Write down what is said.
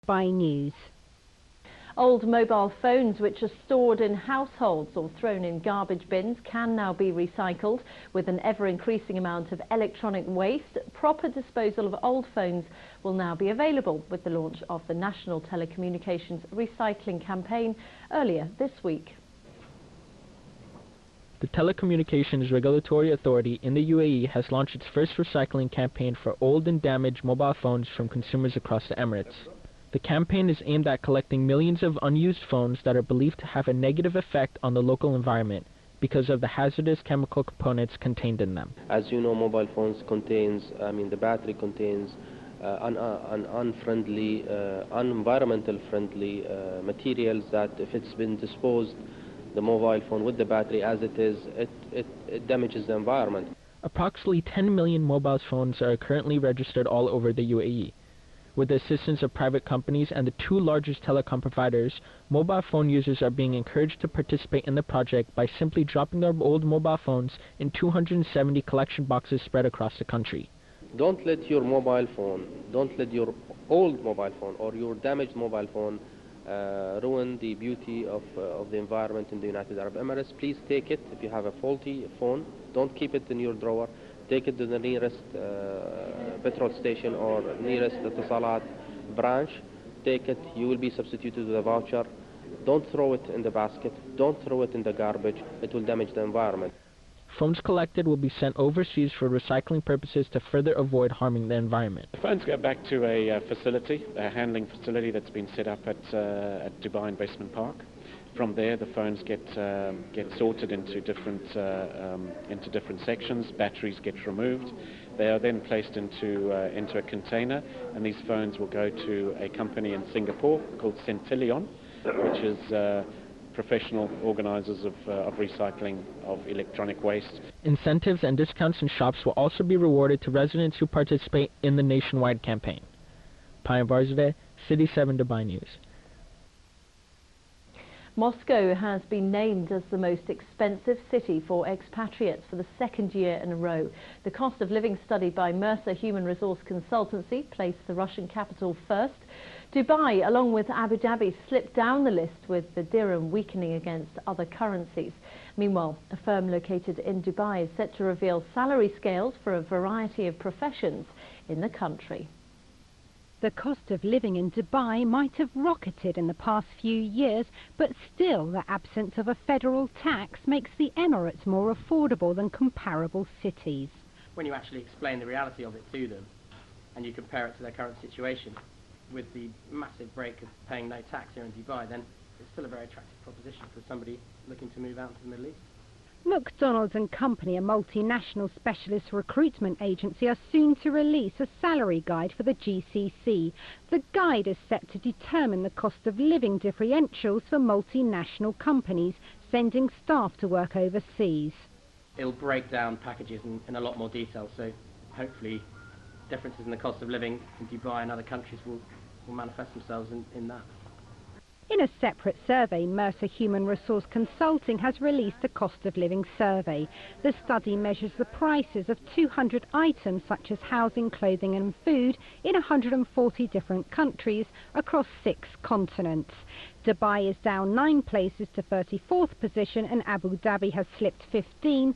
Dubai News. Old mobile phones which are stored in households or thrown in garbage bins can now be recycled. With an ever-increasing amount of electronic waste, proper disposal of old phones will now be available with the launch of the National Telecommunications Recycling Campaign earlier this week. The Telecommunications Regulatory Authority in the UAE has launched its first recycling campaign for old and damaged mobile phones from consumers across the Emirates. The campaign is aimed at collecting millions of unused phones that are believed to have a negative effect on the local environment because of the hazardous chemical components contained in them. As you know, mobile phones contains, the battery contains unfriendly, unenvironmental friendly materials that if it's been disposed, the mobile phone with the battery as it is, it damages the environment. Approximately 10 million mobile phones are currently registered all over the UAE. With the assistance of private companies and the two largest telecom providers, mobile phone users are being encouraged to participate in the project by simply dropping their old mobile phones in 270 collection boxes spread across the country. Don't let your mobile phone, don't let your old mobile phone or your damaged mobile phone ruin the beauty of the environment in the United Arab Emirates. Please take it. If you have a faulty phone, don't keep it in your drawer. Take it to the nearest petrol station or nearest Etisalat branch. Take it. You will be substituted with a voucher. Don't throw it in the basket. Don't throw it in the garbage. It will damage the environment. Phones collected will be sent overseas for recycling purposes to further avoid harming the environment. The phones go back to a facility, a handling facility that's been set up at Dubai Investment Park. From there, the phones get sorted into different sections. Batteries get removed. They are then placed into a container, and these phones will go to a company in Singapore called Centillion, which is professional organisers of recycling of electronic waste. Incentives and discounts in shops will also be rewarded to residents who participate in the nationwide campaign. Payam Varzadeh, City 7 Dubai News. Moscow has been named as the most expensive city for expatriates for the second year in a row. The cost of living study by Mercer Human Resource Consultancy placed the Russian capital first. Dubai, along with Abu Dhabi, slipped down the list with the dirham weakening against other currencies. Meanwhile, a firm located in Dubai is set to reveal salary scales for a variety of professions in the country. The cost of living in Dubai might have rocketed in the past few years, but still the absence of a federal tax makes the Emirates more affordable than comparable cities. When you actually explain the reality of it to them and you compare it to their current situation, with the massive break of paying no tax here in Dubai, then it's still a very attractive proposition for somebody looking to move out into the Middle East. McDonald's and Company, a multinational specialist recruitment agency, are soon to release a salary guide for the GCC. The guide is set to determine the cost of living differentials for multinational companies sending staff to work overseas. It'll break down packages in a lot more detail, so hopefully differences in the cost of living in Dubai and other countries will manifest themselves in that. In a separate survey, Mercer Human Resource Consulting has released a cost of living survey. The study measures the prices of 200 items such as housing, clothing and food in 140 different countries across 6 continents. Dubai is down 9 places to 34th position and Abu Dhabi has slipped 15